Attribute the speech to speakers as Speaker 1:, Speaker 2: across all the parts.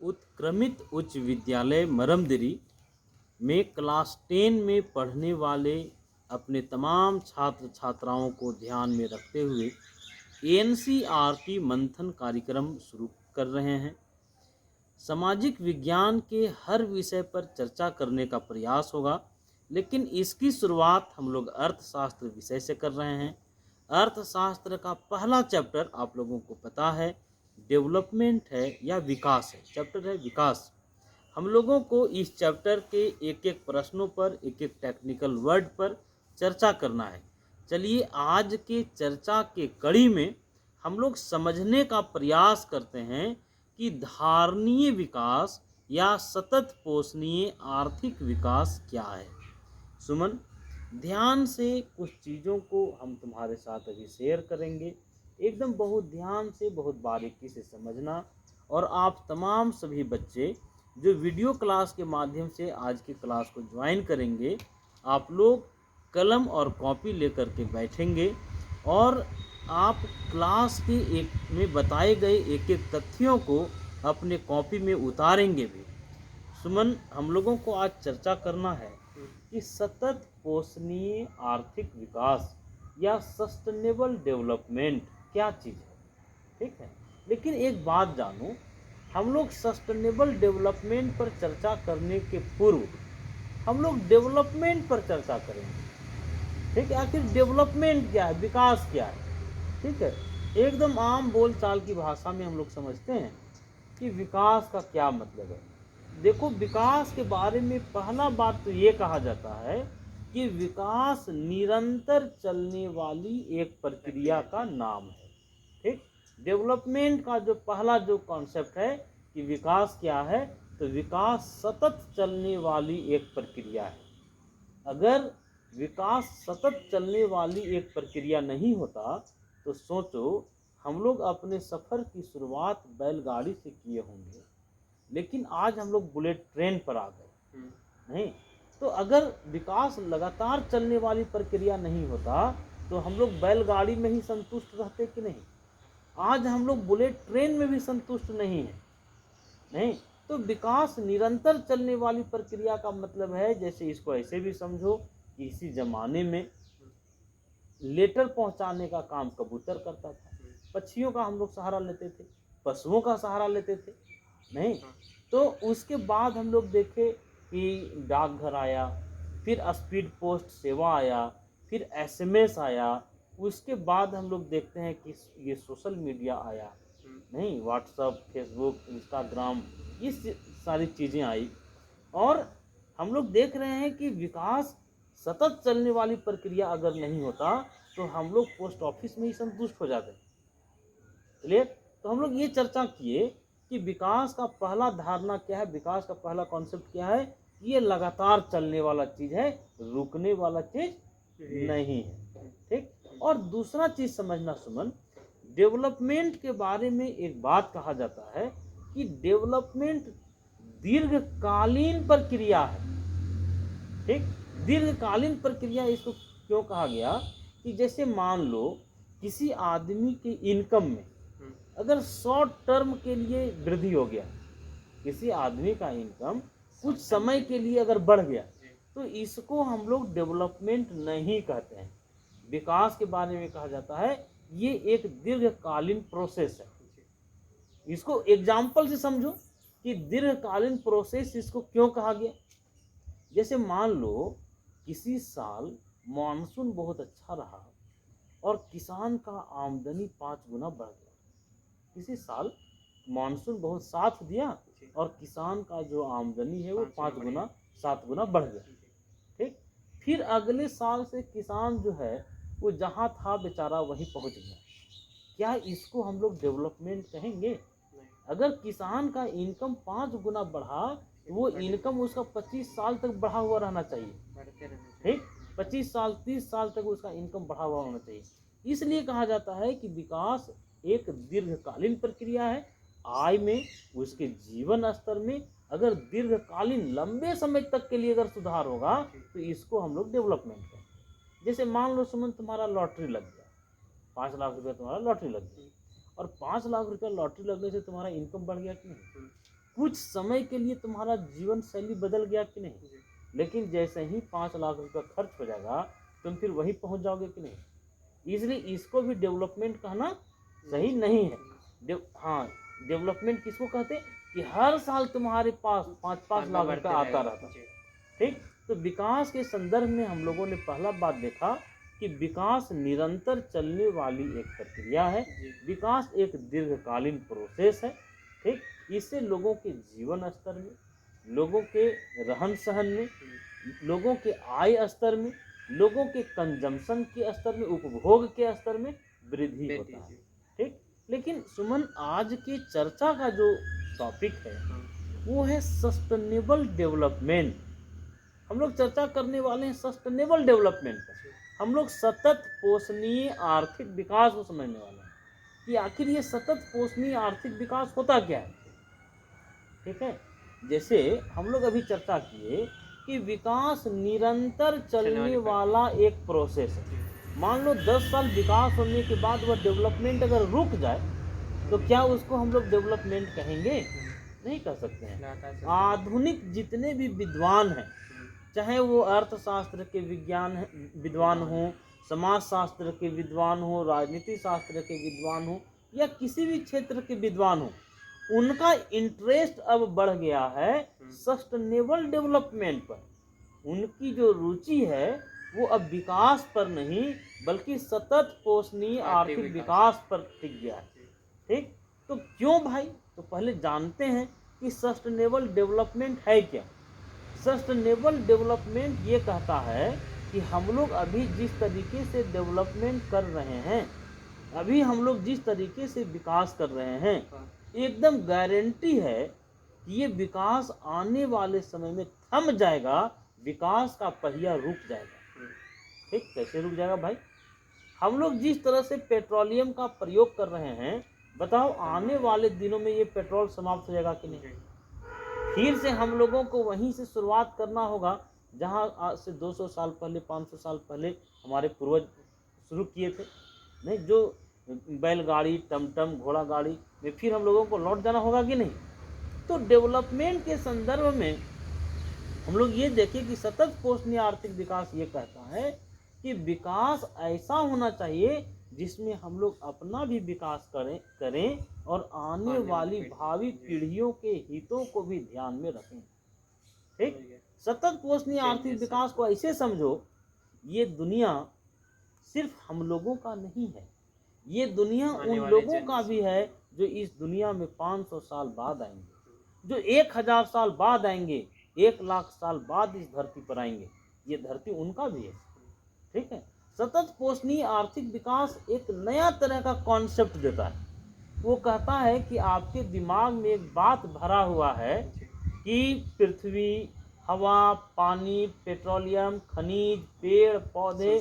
Speaker 1: उत्क्रमित उच्च विद्यालय मरमदिरी में क्लास 10 में पढ़ने वाले अपने तमाम छात्र छात्राओं को ध्यान में रखते हुए एनसीईआरटी मंथन कार्यक्रम शुरू कर रहे हैं। सामाजिक विज्ञान के हर विषय पर चर्चा करने का प्रयास होगा, लेकिन इसकी शुरुआत हम लोग अर्थशास्त्र विषय से कर रहे हैं। अर्थशास्त्र का पहला चैप्टर आप लोगों को पता है डेवलपमेंट है या विकास है। चैप्टर है विकास। हम लोगों को इस चैप्टर के एक एक प्रश्नों पर, एक एक टेक्निकल वर्ड पर चर्चा करना है। चलिए आज के चर्चा के कड़ी में हम लोग समझने का प्रयास करते हैं कि धारणीय विकास या सतत पोषणीय आर्थिक विकास क्या है। सुमन, ध्यान से कुछ चीज़ों को हम तुम्हारे साथ अभी शेयर करेंगे। एकदम बहुत ध्यान से, बहुत बारीकी से समझना। और आप तमाम सभी बच्चे जो वीडियो क्लास के माध्यम से आज की क्लास को ज्वाइन करेंगे, आप लोग कलम और कॉपी लेकर के बैठेंगे और आप क्लास के एक में बताए गए एक एक तथ्यों को अपने कॉपी में उतारेंगे भी। सुमन, हम लोगों को आज चर्चा करना है कि सतत पोषणीय आर्थिक विकास या सस्टेनेबल डेवलपमेंट क्या चीज़ है। ठीक है, लेकिन एक बात जानो, हम लोग सस्टेनेबल डेवलपमेंट पर चर्चा करने के पूर्व हम लोग डेवलपमेंट पर चर्चा करेंगे। ठीक है, आखिर डेवलपमेंट क्या है, विकास क्या है। ठीक है, एकदम आम बोलचाल की भाषा में हम लोग समझते हैं कि विकास का क्या मतलब है। देखो, विकास के बारे में पहला बात तो ये कहा जाता है कि विकास निरंतर चलने वाली एक प्रक्रिया का नाम है। ठीक, डेवलपमेंट का जो पहला जो कॉन्सेप्ट है कि विकास क्या है, तो विकास सतत चलने वाली एक प्रक्रिया है। अगर विकास सतत चलने वाली एक प्रक्रिया नहीं होता तो सोचो, हम लोग अपने सफ़र की शुरुआत बैलगाड़ी से किए होंगे, लेकिन आज हम लोग बुलेट ट्रेन पर आ गए। नहीं तो अगर विकास लगातार चलने वाली प्रक्रिया नहीं होता तो हम लोग बैलगाड़ी में ही संतुष्ट रहते कि नहीं। आज हम लोग बुलेट ट्रेन में भी संतुष्ट नहीं है। नहीं तो विकास निरंतर चलने वाली प्रक्रिया का मतलब है, जैसे इसको ऐसे भी समझो कि इसी जमाने में लेटर पहुंचाने का काम कबूतर करता था। पक्षियों का हम लोग सहारा लेते थे, पशुओं का सहारा लेते थे। नहीं तो उसके बाद हम लोग देखे कि डाकघर आया, फिर स्पीड पोस्ट सेवा आया, फिर एसएमएस आया। उसके बाद हम लोग देखते हैं कि ये सोशल मीडिया आया। नहीं, व्हाट्सएप, फेसबुक, इंस्टाग्राम, ये सारी चीज़ें आई। और हम लोग देख रहे हैं कि विकास सतत चलने वाली प्रक्रिया अगर नहीं होता तो हम लोग पोस्ट ऑफिस में ही संतुष्ट हो जाते। क्लियर। तो हम लोग ये चर्चा किए कि विकास का पहला धारणा क्या है, विकास का पहला कॉन्सेप्ट क्या है। ये लगातार चलने वाला चीज़ है, रुकने वाला चीज़ नहीं है। ठीक, और दूसरा चीज़ समझना सुमन, डेवलपमेंट के बारे में एक बात कहा जाता है कि डेवलपमेंट दीर्घकालीन प्रक्रिया है। ठीक, दीर्घकालीन प्रक्रिया इसको क्यों कहा गया कि जैसे मान लो किसी आदमी के इनकम में अगर शॉर्ट टर्म के लिए वृद्धि हो गया, किसी आदमी का इनकम कुछ समय के लिए अगर बढ़ गया, तो इसको हम लोग डेवलपमेंट नहीं कहते हैं। विकास के बारे में कहा जाता है ये एक दीर्घकालीन प्रोसेस है। इसको एग्जाम्पल से समझो कि दीर्घकालीन प्रोसेस इसको क्यों कहा गया। जैसे मान लो किसी साल मानसून बहुत अच्छा रहा और किसान का आमदनी 5 गुना बढ़ गया। किसी साल मानसून बहुत साथ दिया और किसान का जो आमदनी है वो 5 गुना 7 गुना बढ़ गया। ठीक, फिर अगले साल से किसान जो है वो जहाँ था बेचारा वहीं पहुँच गया। क्या इसको हम लोग डेवलपमेंट कहेंगे? अगर किसान का इनकम 5 गुना बढ़ा तो वो इनकम उसका 25 साल तक बढ़ा हुआ रहना चाहिए। ठीक, 25 साल 30 साल तक उसका इनकम बढ़ा हुआ होना चाहिए। इसलिए कहा जाता है कि विकास एक दीर्घकालीन प्रक्रिया है। आय में, उसके जीवन स्तर में अगर दीर्घकालीन लंबे समय तक के लिए अगर सुधार होगा तो इसको हम लोग डेवलपमेंट करें। जैसे मान लो सुमन, तुम्हारा लॉटरी लग गया, 5 लाख रुपया तुम्हारा लॉटरी लग गया, और 5 लाख रुपया लॉटरी लगने से तुम्हारा इनकम बढ़ गया कि नहीं? कुछ समय के लिए तुम्हारा जीवन शैली बदल गया कि नहीं,
Speaker 2: जी,
Speaker 1: लेकिन जैसे ही 5 लाख रुपया खर्च हो जाएगा तुम फिर वहीं पहुंच जाओगे कि नहीं। इसलिए इसको भी डेवलपमेंट कहना सही नहीं है। हाँ, डेवलपमेंट किसको कहते हैं कि हर साल तुम्हारे पास 5-5 लाख
Speaker 2: बढ़ते
Speaker 1: रुपया आता
Speaker 2: रहेगा।
Speaker 1: रहता।
Speaker 2: जी,
Speaker 1: ठीक, तो विकास के संदर्भ में हम लोगों ने पहला बात देखा कि विकास निरंतर चलने वाली एक प्रक्रिया है।
Speaker 2: जी,
Speaker 1: विकास एक दीर्घकालीन प्रोसेस है। ठीक, इससे लोगों के जीवन स्तर में, लोगों के रहन सहन में, लोगों के आय स्तर में, लोगों के कंजम्पशन के स्तर में, उपभोग के स्तर में वृद्धि होता है।
Speaker 2: जी,
Speaker 1: ठीक, लेकिन सुमन आज की चर्चा का जो टॉपिक है वो है सस्टेनेबल डेवलपमेंट। हम लोग चर्चा करने वाले हैं सस्टेनेबल डेवलपमेंट पर। हम लोग सतत पोषणीय आर्थिक विकास को समझने वाले हैं कि आखिर ये सतत पोषणीय आर्थिक विकास होता क्या है। ठीक है, जैसे हम लोग अभी चर्चा किए कि विकास निरंतर चलने वाला एक प्रोसेस है। मान लो 10 साल विकास होने के बाद वह डेवलपमेंट अगर रुक जाए तो क्या उसको हम लोग डेवलपमेंट कहेंगे? नहीं कह सकते हैं। आधुनिक जितने भी विद्वान हैं, चाहे वो अर्थशास्त्र के विद्वान हो, समाज शास्त्र के विद्वान हो, राजनीति शास्त्र के विद्वान हो, या किसी भी क्षेत्र के विद्वान हो, उनका इंटरेस्ट अब बढ़ गया है सस्टेनेबल डेवलपमेंट पर। उनकी जो रुचि है वो अब विकास पर नहीं बल्कि सतत पोषणीय आर्थिक विकास पर टिक गया है। ठीक, तो क्यों भाई? तो पहले जानते हैं कि सस्टेनेबल डेवलपमेंट है क्या। सस्टेनेबल डेवलपमेंट ये कहता है कि हम लोग अभी जिस तरीके से डेवलपमेंट कर रहे हैं, अभी हम लोग जिस तरीके से विकास कर रहे हैं, एकदम गारंटी है कि ये विकास आने वाले समय में थम जाएगा, विकास का पहिया रुक जाएगा। ठीक, कैसे रुक जाएगा भाई? हम लोग जिस तरह से पेट्रोलियम का प्रयोग कर रहे हैं, बताओ आने वाले दिनों में ये पेट्रोल समाप्त हो जाएगा कि नहीं? फिर से हम लोगों को वहीं से शुरुआत करना होगा जहां आज से 200 साल पहले, 500 साल पहले हमारे पूर्वज शुरू किए थे। नहीं, जो बैलगाड़ी, टमटम, घोड़ा गाड़ी में फिर हम लोगों को लौट जाना होगा कि नहीं? तो डेवलपमेंट के संदर्भ में हम लोग ये देखें कि सतत पोषणीय आर्थिक विकास ये कहता है कि विकास ऐसा होना चाहिए जिसमें हम लोग अपना भी विकास करें और आने वाली भावी पीढ़ियों के हितों को भी ध्यान में रखें। ठीक, सतत पोषणीय आर्थिक विकास को ऐसे समझो, ये दुनिया सिर्फ हम लोगों का नहीं है, ये दुनिया उन लोगों का भी है जो इस दुनिया में 500 साल बाद आएंगे, जो 1000 साल बाद आएंगे, 1 लाख साल बाद इस धरती पर आएंगे। ये धरती उनका भी है। ठीक है, सतत पोषणीय आर्थिक विकास एक नया तरह का कॉन्सेप्ट देता है। वो कहता है कि आपके दिमाग में एक बात भरा हुआ है कि पृथ्वी, हवा, पानी, पेट्रोलियम, खनिज, पेड़ पौधे,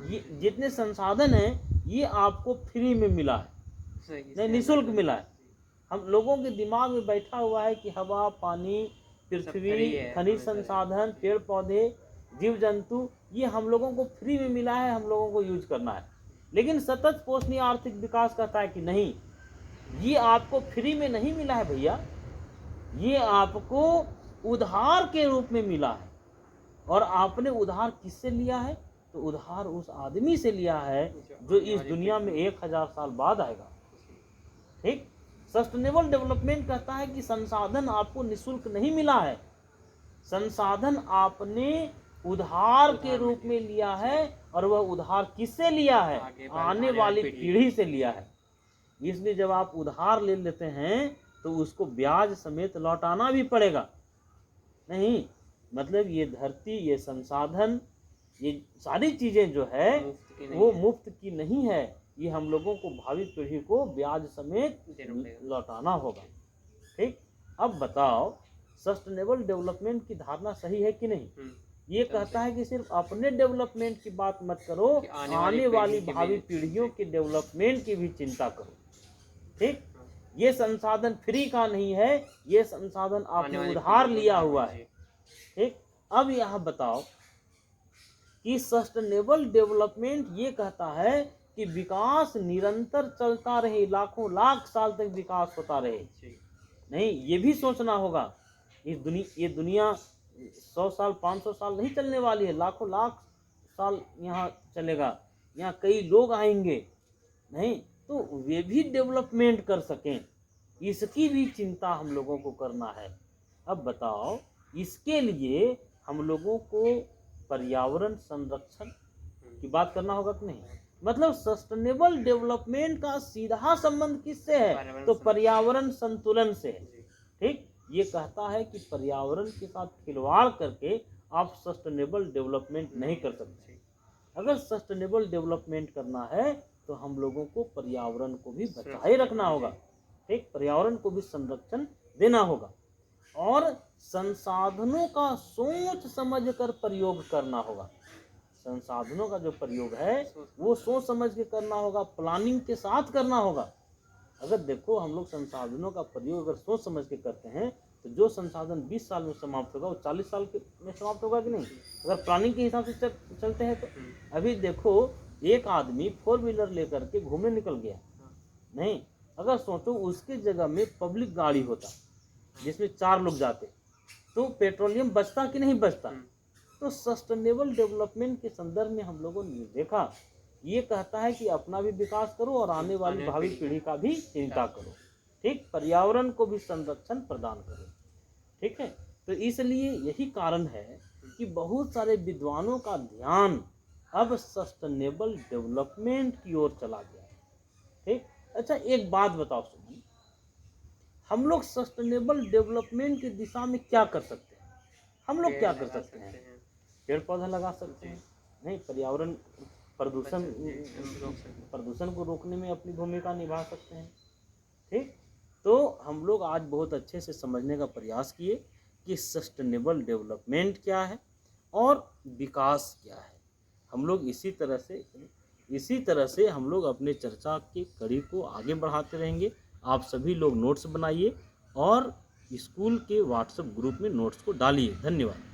Speaker 1: ये जितने संसाधन हैं ये आपको फ्री में मिला है, नहीं निःशुल्क मिला है। हम लोगों के दिमाग में बैठा हुआ है कि हवा, पानी, पृथ्वी, खनिज संसाधन, पेड़ पौधे, जीव जंतु, ये हम लोगों को फ्री में मिला है, हम लोगों को यूज करना है। लेकिन सतत पोषणीय आर्थिक विकास कहता है कि नहीं, ये आपको फ्री में नहीं मिला है भैया, ये आपको उधार के रूप में मिला है। और आपने उधार किससे लिया है? तो उधार उस आदमी से लिया है जो इस दुनिया में 1000 साल बाद आएगा। ठीक, सस्टेनेबल डेवलपमेंट कहता है कि संसाधन आपको निःशुल्क नहीं मिला है, संसाधन आपने उधार के रूप में लिया है, और वह उधार किससे लिया है? आने वाली पीढ़ी से लिया है। इसलिए जब आप उधार ले लेते हैं तो उसको ब्याज समेत लौटाना भी पड़ेगा। नहीं, मतलब ये धरती, ये संसाधन, ये सारी चीजें जो है वो मुफ्त की नहीं है, ये हम लोगों को भावी पीढ़ी को ब्याज समेत लौटाना होगा। ठीक, अब बताओ सस्टेनेबल डेवलपमेंट की धारणा सही है कि नहीं? ये कहता है कि सिर्फ अपने डेवलपमेंट की बात मत करो, आने वाली भावी पीढ़ियों के डेवलपमेंट की भी चिंता करो। ठीक, ये संसाधन फ्री का नहीं है, ये संसाधन आपने उधार लिया हुआ है। ठीक, अब यह बताओ कि सस्टेनेबल डेवलपमेंट ये कहता है कि विकास निरंतर चलता रहे, लाखों लाख साल तक विकास होता रहे। नहीं, ये भी सोचना होगा। ये दुनिया 100 साल 500 साल नहीं चलने वाली है, लाखों लाख साल यहाँ चलेगा, यहाँ कई लोग आएंगे, नहीं तो वे भी डेवलपमेंट कर सकें, इसकी भी चिंता हम लोगों को करना है। अब बताओ, इसके लिए हम लोगों को पर्यावरण संरक्षण की बात करना होगा कि नहीं? मतलब सस्टेनेबल डेवलपमेंट का सीधा संबंध किससे है? तो पर्यावरण संतुलन से है। ठीक, ये कहता है कि पर्यावरण के साथ खिलवाड़ करके आप सस्टेनेबल डेवलपमेंट नहीं कर सकते। अगर सस्टेनेबल डेवलपमेंट करना है तो हम लोगों को पर्यावरण को भी बचाए रखना होगा। ठीक, पर्यावरण को भी संरक्षण देना होगा और संसाधनों का सोच समझ कर प्रयोग करना होगा। संसाधनों का जो प्रयोग है वो सोच समझ के करना होगा, प्लानिंग के साथ करना होगा। अगर देखो हम लोग संसाधनों का प्रयोग अगर सोच समझ के करते हैं तो जो संसाधन 20 साल में समाप्त होगा वो 40 साल में समाप्त होगा कि नहीं? अगर प्लानिंग के हिसाब से चलते हैं तो अभी देखो, एक आदमी 4 व्हीलर लेकर के घूमने निकल गया, नहीं, अगर सोचो उसके जगह में पब्लिक गाड़ी होता जिसमें 4 लोग जाते तो पेट्रोलियम बचता कि नहीं बचता? तो सस्टेनेबल डेवलपमेंट के संदर्भ में हम लोगों ने देखा, ये कहता है कि अपना भी विकास करो और आने वाली भावी पीढ़ी का भी चिंता करो। ठीक, पर्यावरण को भी संरक्षण प्रदान करो। ठीक है, तो इसलिए यही कारण है कि बहुत सारे विद्वानों का ध्यान अब सस्टेनेबल डेवलपमेंट की ओर चला गया है। ठीक, अच्छा एक बात बताओ सुमन, हम लोग सस्टेनेबल डेवलपमेंट की दिशा में क्या कर सकते हैं? हम लोग क्या कर सकते हैं? पेड़ पौधा लगा सकते हैं, नहीं, पर्यावरण प्रदूषण को रोकने में अपनी भूमिका निभा सकते हैं। ठीक, तो हम लोग आज बहुत अच्छे से समझने का प्रयास किए कि सस्टेनेबल डेवलपमेंट क्या है और विकास क्या है। हम लोग इसी तरह से हम लोग अपने चर्चा की कड़ी को आगे बढ़ाते रहेंगे। आप सभी लोग नोट्स बनाइए और स्कूल के व्हाट्सएप ग्रुप में नोट्स को डालिए। धन्यवाद।